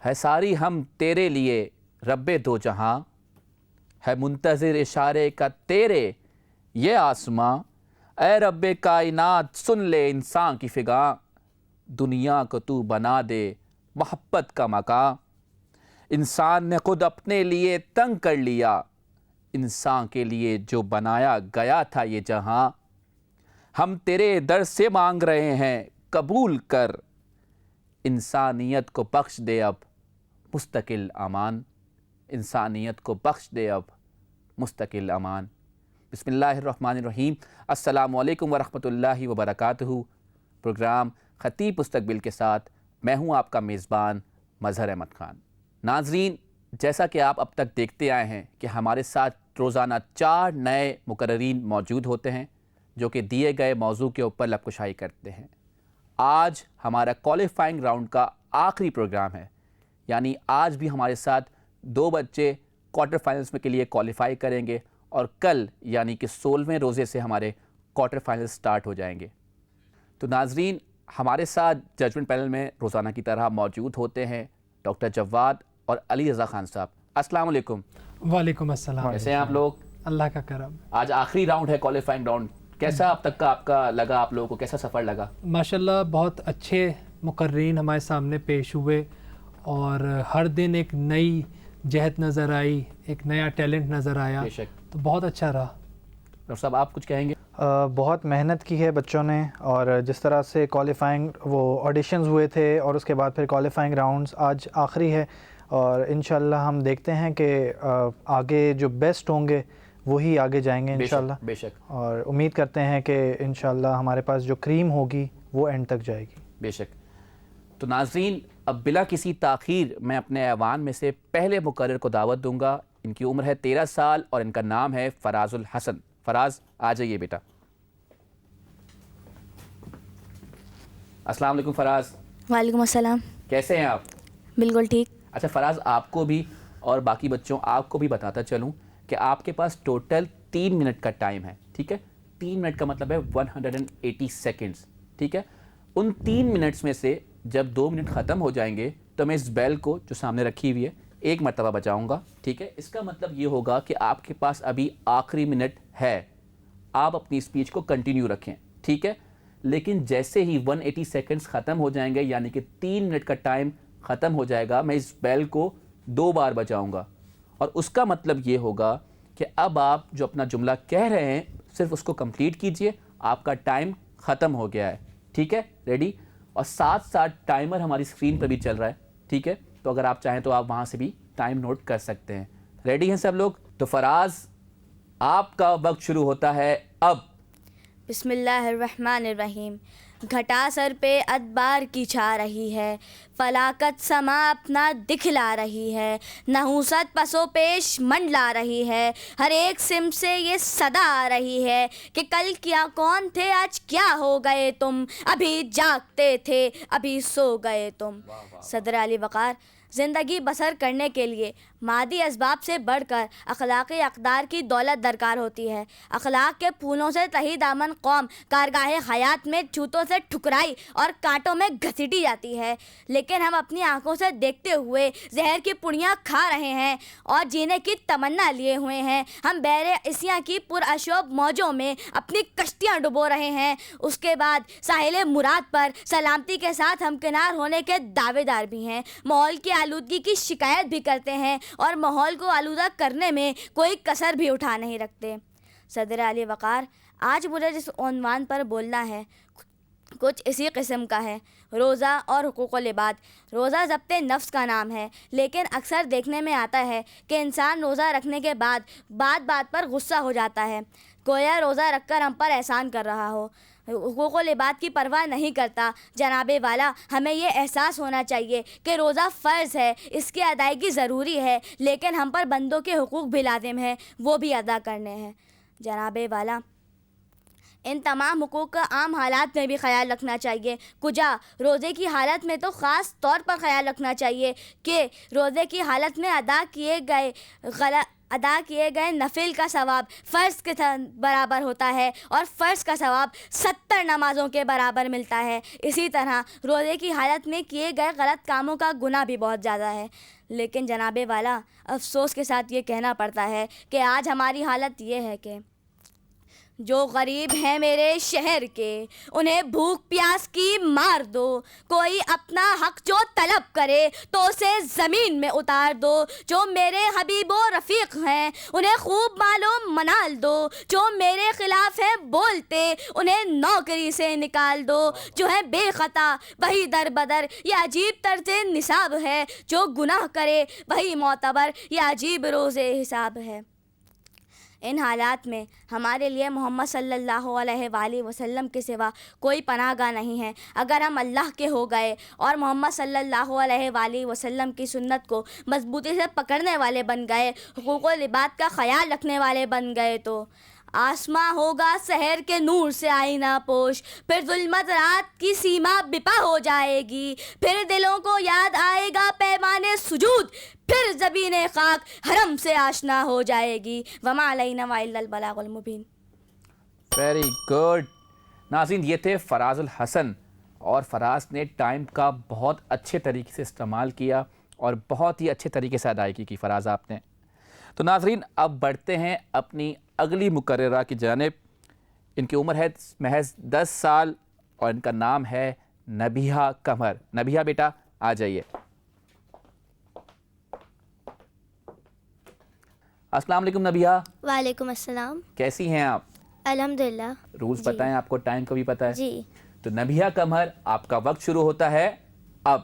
ہے ساری ہم تیرے لیے رب دو جہاں، ہے منتظر اشارے کا تیرے یہ آسماں، اے رب کائنات سن لے انسان کی فغاں، دنیا کو تو بنا دے محبت کا مکان، انسان نے خود اپنے لیے تنگ کر لیا، انسان کے لیے جو بنایا گیا تھا یہ جہاں، ہم تیرے در سے مانگ رہے ہیں قبول کر، انسانیت کو بخش دے اب مستقل امان، انسانیت کو بخش دے اب مستقل امان۔ بسم اللہ الرحمن الرحیم۔ السلام علیکم ورحمۃ اللہ وبرکاتہ۔ پروگرام خطیب مستقبل کے ساتھ میں ہوں آپ کا میزبان مظہر احمد خان۔ ناظرین، جیسا کہ آپ اب تک دیکھتے آئے ہیں کہ ہمارے ساتھ روزانہ 4 نئے مقررین موجود ہوتے ہیں جو کہ دیے گئے موضوع کے اوپر لب کشائی کرتے ہیں۔ آج ہمارا کوالیفائنگ راؤنڈ کا آخری پروگرام ہے، یعنی آج بھی ہمارے ساتھ 2 بچے کوارٹر فائنلز میں کے لیے کوالیفائی کریں گے اور کل یعنی کہ 16ویں روزے سے ہمارے کوارٹر فائنل سٹارٹ ہو جائیں گے۔ تو ناظرین، ہمارے ساتھ ججمنٹ پینل میں روزانہ کی طرح موجود ہوتے ہیں ڈاکٹر جواد اور علی رضا خان صاحب۔ السلام علیکم۔ وعلیکم السلام۔ کیسے ہیں آپ لوگ؟ اللہ کا کرم۔ آج آخری راؤنڈ ہے کوالیفائنگ راؤنڈ، کیسا اب تک کا آپ کا لگا، آپ لوگوں کو کیسا سفر لگا؟ ماشاءاللہ بہت اچھے مقررین ہمارے سامنے پیش ہوئے اور ہر دن ایک نئی جہت نظر آئی، ایک نیا ٹیلنٹ نظر آیا، بے شک۔ تو بہت اچھا رہا۔ ڈاکٹر صاحب آپ کچھ کہیں گے؟ بہت محنت کی ہے بچوں نے، اور جس طرح سے کوالیفائنگ وہ آڈیشنز ہوئے تھے اور اس کے بعد پھر کوالیفائنگ راؤنڈز آج آخری ہے، اور انشاءاللہ ہم دیکھتے ہیں کہ آگے جو بیسٹ ہوں گے وہی آگے جائیں گے انشاءاللہ، بے شک، اور امید کرتے ہیں کہ انشاءاللہ ہمارے پاس جو کریم ہوگی وہ اینڈ تک جائے گی۔ بے شک۔ تو ناظرین، اب بلا کسی تاخیر میں اپنے ایوان میں سے پہلے مقرر کو دعوت دوں گا۔ ان کی عمر ہے 13 سال اور ان کا نام ہے فراز الحسن۔ فراز آ جائیے بیٹا۔ السلام علیکم فراز۔ وعلیکم السلام۔ کیسے ہیں آپ؟ بالکل ٹھیک۔ اچھا فراز، آپ کو بھی اور باقی بچوں آپ کو بھی بتاتا چلوں کہ آپ کے پاس ٹوٹل 3 منٹ کا ٹائم ہے، ٹھیک ہے؟ 3 منٹ کا مطلب ہے 180 سیکنڈز، ٹھیک ہے؟ ان 3 منٹس میں سے جب 2 منٹ ختم ہو جائیں گے تو میں اس بیل کو جو سامنے رکھی ہوئی ہے 1 مرتبہ بجاؤں گا، ٹھیک ہے؟ اس کا مطلب یہ ہوگا کہ آپ کے پاس ابھی آخری منٹ ہے، آپ اپنی اسپیچ کو کنٹینیو رکھیں، ٹھیک ہے؟ لیکن جیسے ہی 180 سیکنڈز ختم ہو جائیں گے، یعنی کہ 3 منٹ کا ٹائم ختم ہو جائے گا، میں اس بیل کو 2 بار بجاؤں گا، اور اس کا مطلب یہ ہوگا کہ اب آپ جو اپنا جملہ کہہ رہے ہیں صرف اس کو کمپلیٹ کیجئے، آپ کا ٹائم ختم ہو گیا ہے، ٹھیک ہے؟ ریڈی؟ اور ساتھ ساتھ ٹائمر ہماری اسکرین پہ بھی چل رہا ہے، ٹھیک ہے؟ تو اگر آپ چاہیں تو آپ وہاں سے بھی ٹائم نوٹ کر سکتے ہیں۔ ریڈی ہیں سب لوگ؟ تو فراز، آپ کا وقت شروع ہوتا ہے اب۔ بسم اللہ الرحمن الرحیم۔ گھٹا سر پہ ادبار کی چھا رہی ہے، فلاکت سما اپنا دکھلا رہی ہے، نحوست پسو پیش منڈلا رہی ہے، ہر ایک سمت سے یہ صدا آ رہی ہے کہ کل کیا کون تھے آج کیا ہو گئے تم، ابھی جاگتے تھے ابھی سو گئے تم۔ صدر علی وقار، زندگی بسر کرنے کے لیے مادی اسباب سے بڑھ کر اخلاقی اقدار کی دولت درکار ہوتی ہے۔ اخلاق کے پھولوں سے تہی دامن قوم کارگاہ حیات میں چوتوں سے ٹھکرائی اور کانٹوں میں گھسیٹی جاتی ہے، لیکن ہم اپنی آنکھوں سے دیکھتے ہوئے زہر کی پڑیاں کھا رہے ہیں اور جینے کی تمنا لیے ہوئے ہیں۔ ہم بحر اسیاں کی پراشوب موجوں میں اپنی کشتیاں ڈبو رہے ہیں، اس کے بعد ساحل مراد پر سلامتی کے ساتھ ہمکنار ہونے کے دعوے دار بھی ہیں، ماحول کی آلودگی کی شکایت بھی کرتے ہیں اور ماحول کو آلودہ کرنے میں کوئی کسر بھی اٹھا نہیں رکھتے۔ صدر علی وقار، آج مجھے جس عنوان پر بولنا ہے کچھ اسی قسم کا ہے، روزہ اور حقوق العباد۔ روزہ ضبط نفس کا نام ہے، لیکن اکثر دیکھنے میں آتا ہے کہ انسان روزہ رکھنے کے بعد بات بات پر غصہ ہو جاتا ہے، گویا روزہ رکھ کر ہم پر احسان کر رہا ہو، حقوق العباد کی پرواہ نہیں کرتا۔ جناب والا، ہمیں یہ احساس ہونا چاہیے کہ روزہ فرض ہے، اس کی ادائیگی ضروری ہے، لیکن ہم پر بندوں کے حقوق بھی لازم ہیں، وہ بھی ادا کرنے ہیں۔ جناب والا، ان تمام حقوق کا عام حالات میں بھی خیال رکھنا چاہیے، کجا روزے کی حالت میں تو خاص طور پر خیال رکھنا چاہیے کہ روزے کی حالت میں ادا کیے گئے ادا کیے گئے نفل کا ثواب فرض کے برابر ہوتا ہے اور فرض کا ثواب 70 نمازوں کے برابر ملتا ہے. اسی طرح روزے کی حالت میں کیے گئے غلط کاموں کا گناہ بھی بہت زیادہ ہے. لیکن جناب والا افسوس کے ساتھ یہ کہنا پڑتا ہے کہ آج ہماری حالت یہ ہے کہ جو غریب ہیں میرے شہر کے انہیں بھوک پیاس کی مار دو. کوئی اپنا حق جو طلب کرے تو اسے زمین میں اتار دو. جو میرے حبیب و رفیق ہیں انہیں خوب مال و منال دو. جو میرے خلاف ہیں بولتے انہیں نوکری سے نکال دو. جو ہے بے خطا وہی در بدر یہ عجیب طرز نصاب ہے. جو گناہ کرے وہی معتبر یہ عجیب روز حساب ہے. ان حالات میں ہمارے لیے محمد صلی اللہ علیہ وآلہ وسلم کے سوا کوئی پناہ گاہ نہیں ہے. اگر ہم اللہ کے ہو گئے اور محمد صلی اللہ علیہ وآلہ وسلم کی سنت کو مضبوطی سے پکڑنے والے بن گئے, حقوق و لباد کا خیال رکھنے والے بن گئے, تو آسماں ہوگا سحر کے نور سے آئینہ پوش. پھر ظلمت رات کی سیما بپا ہو جائے گی. پھر دلوں کو یاد آئے گا پیمانے سجود. پھر زبین خاک حرم سے آشنا ہو جائے گی. وما علینا الا البلاغ المبین. Very good. ناظرین, یہ تھے فراز الحسن, اور فراز نے ٹائم کا بہت اچھے طریقے سے استعمال کیا اور بہت ہی اچھے طریقے سے ادائیگی کی فراز آپ نے. تو ناظرین, اب بڑھتے ہیں اپنی اگلی مقررہ کی جانب. ان کی عمر ہے محض 10 سال اور ان کا نام ہے نبیہہ قمر. نبیہہ بیٹا آ جائیے. السلام علیکم نبیہہ. وعلیکم السلام. کیسی ہیں آپ؟ الحمدللہ. رولز بتائیں, آپ کو ٹائم کا بھی پتہ ہے؟ جی. تو نبیہہ قمر, آپ کا وقت شروع ہوتا ہے اب.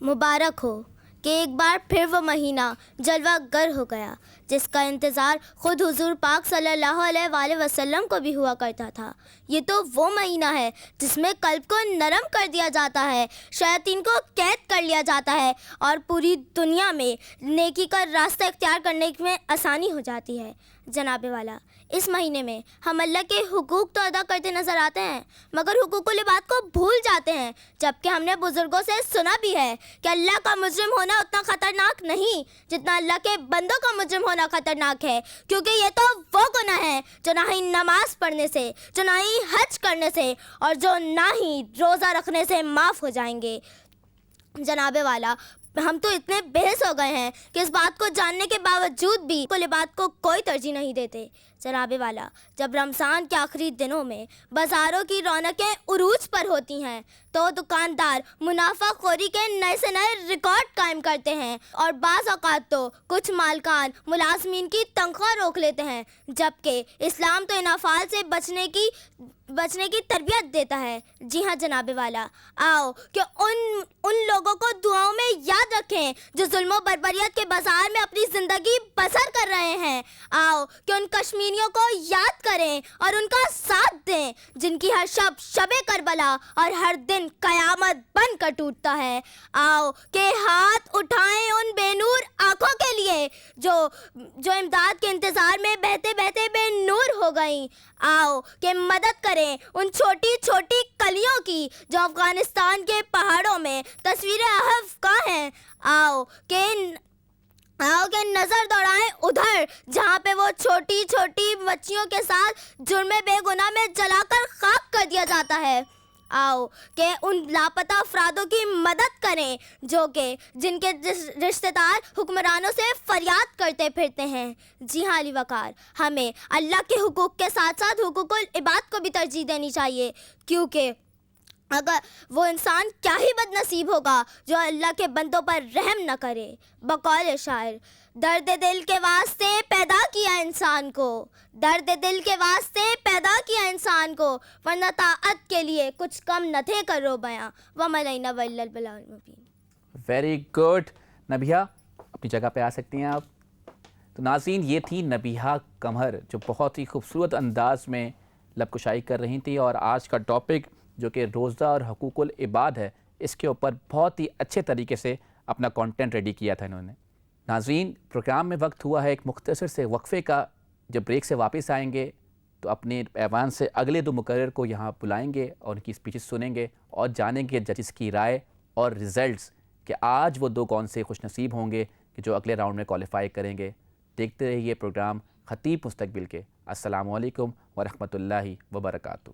مبارک ہو کہ ایک بار پھر وہ مہینہ جلوہ گر ہو گیا جس کا انتظار خود حضور پاک صلی اللہ علیہ وآلہ وسلم کو بھی ہوا کرتا تھا. یہ تو وہ مہینہ ہے جس میں قلب کو نرم کر دیا جاتا ہے, شیاطین کو قید کر لیا جاتا ہے اور پوری دنیا میں نیکی کا راستہ اختیار کرنے میں آسانی ہو جاتی ہے. جناب والا, اس مہینے میں ہم اللہ کے حقوق تو ادا کرتے نظر آتے ہیں مگر حقوق العباد کو بھول جاتے ہیں, جبکہ ہم نے بزرگوں سے سنا بھی ہے کہ اللہ کا مجرم ہونا اتنا خطرناک نہیں جتنا اللہ کے بندوں کا مجرم ہونا خطرناک ہے, کیونکہ یہ تو وہ گناہ ہیں جو نہ ہی نماز پڑھنے سے, جو نہ ہی حج کرنے سے اور جو نہ ہی روزہ رکھنے سے معاف ہو جائیں گے. جناب والا, ہم تو اتنے بحث ہو گئے ہیں کہ اس بات کو جاننے کے باوجود بھی کل بات کو کوئی ترجیح نہیں دیتے. جناب والا, جب رمضان کے آخری دنوں میں بازاروں کی رونقیں عروج پر ہوتی ہیں تو دکاندار منافع خوری کے نئے سے نئے ریکارڈ قائم کرتے ہیں اور بعض اوقات تو کچھ مالکان ملازمین کی تنخواہ روک لیتے ہیں, جبکہ اسلام تو ان افعال سے بچنے کی تربیت دیتا ہے. جی ہاں جناب والا, آؤ کہ ان لوگوں کو دعاؤں میں یاد رکھیں جو ظلم و بربریت کے بازار میں اپنی زندگی بسر کر رہے ہیں. آؤ کہ ان کشمیریوں کو یاد کریں اور ان کا ساتھ دیں جن کی ہر شب کربلا اور ہر دن قیامت بن کر ٹوٹتا ہے. آؤ کہ ہاتھ اٹھائیں ان بے نور آنکھوں کے لیے جو امداد کے انتظار میں بہتے بہتے بے نور ہو گئیں. آؤ کہ مدد کریں ان چھوٹی چھوٹی کلیوں کی جو افغانستان کے پہاڑوں میں تصویر احف کا ہیں. آؤ کہ نظر دوڑائیں ادھر جہاں پہ وہ چھوٹی چھوٹی بچیوں کے ساتھ جرم بے گناہ میں جلا کر خاک کر دیا جاتا ہے. آؤ کہ ان لاپتہ افرادوں کی مدد کریں جن کے رشتہ دار حکمرانوں سے فریاد کرتے پھرتے ہیں. جی ہاں علی وقار, ہمیں اللہ کے حقوق کے ساتھ ساتھ حقوق العباد کو بھی ترجیح دینی چاہیے, کیونکہ اگر وہ انسان کیا ہی بد نصیب ہوگا جو اللہ کے بندوں پر رحم نہ کرے. بقول شاعر, درد دل کے واسطے پیدا کیا انسان کو, درد دل کے واسطے پیدا کیا انسان کو, ورنہ طاعت کے لیے کچھ کم نہ تھے کرو بیاں. وَمَا عَلَيْنَا إِلَّا الْبَلَاغُ الْمُبِينُ. Very good. نبیہہ, اپنی جگہ پہ آ سکتی ہیں آپ. تو ناظرین, یہ تھی نبیہہ قمر جو بہت ہی خوبصورت انداز میں لب کشائی کر رہی تھی, اور آج کا ٹاپک جو کہ روزہ اور حقوق العباد ہے, اس کے اوپر بہت ہی اچھے طریقے سے اپنا کانٹینٹ ریڈی کیا تھا انہوں نے. ناظرین, پروگرام میں وقت ہوا ہے ایک مختصر سے وقفے کا. جب بریک سے واپس آئیں گے تو اپنے ایوان سے اگلے 2 مقرر کو یہاں بلائیں گے اور ان کی اسپیچز سنیں گے اور جانیں گے ججز کی رائے اور ریزلٹس کہ آج وہ 2 کون سے خوش نصیب ہوں گے کہ جو اگلے راؤنڈ میں کوالیفائی کریں گے. دیکھتے رہیے پروگرام خطیب مستقبل کے۔ السلام علیکم ورحمۃ اللہ وبرکاتہ۔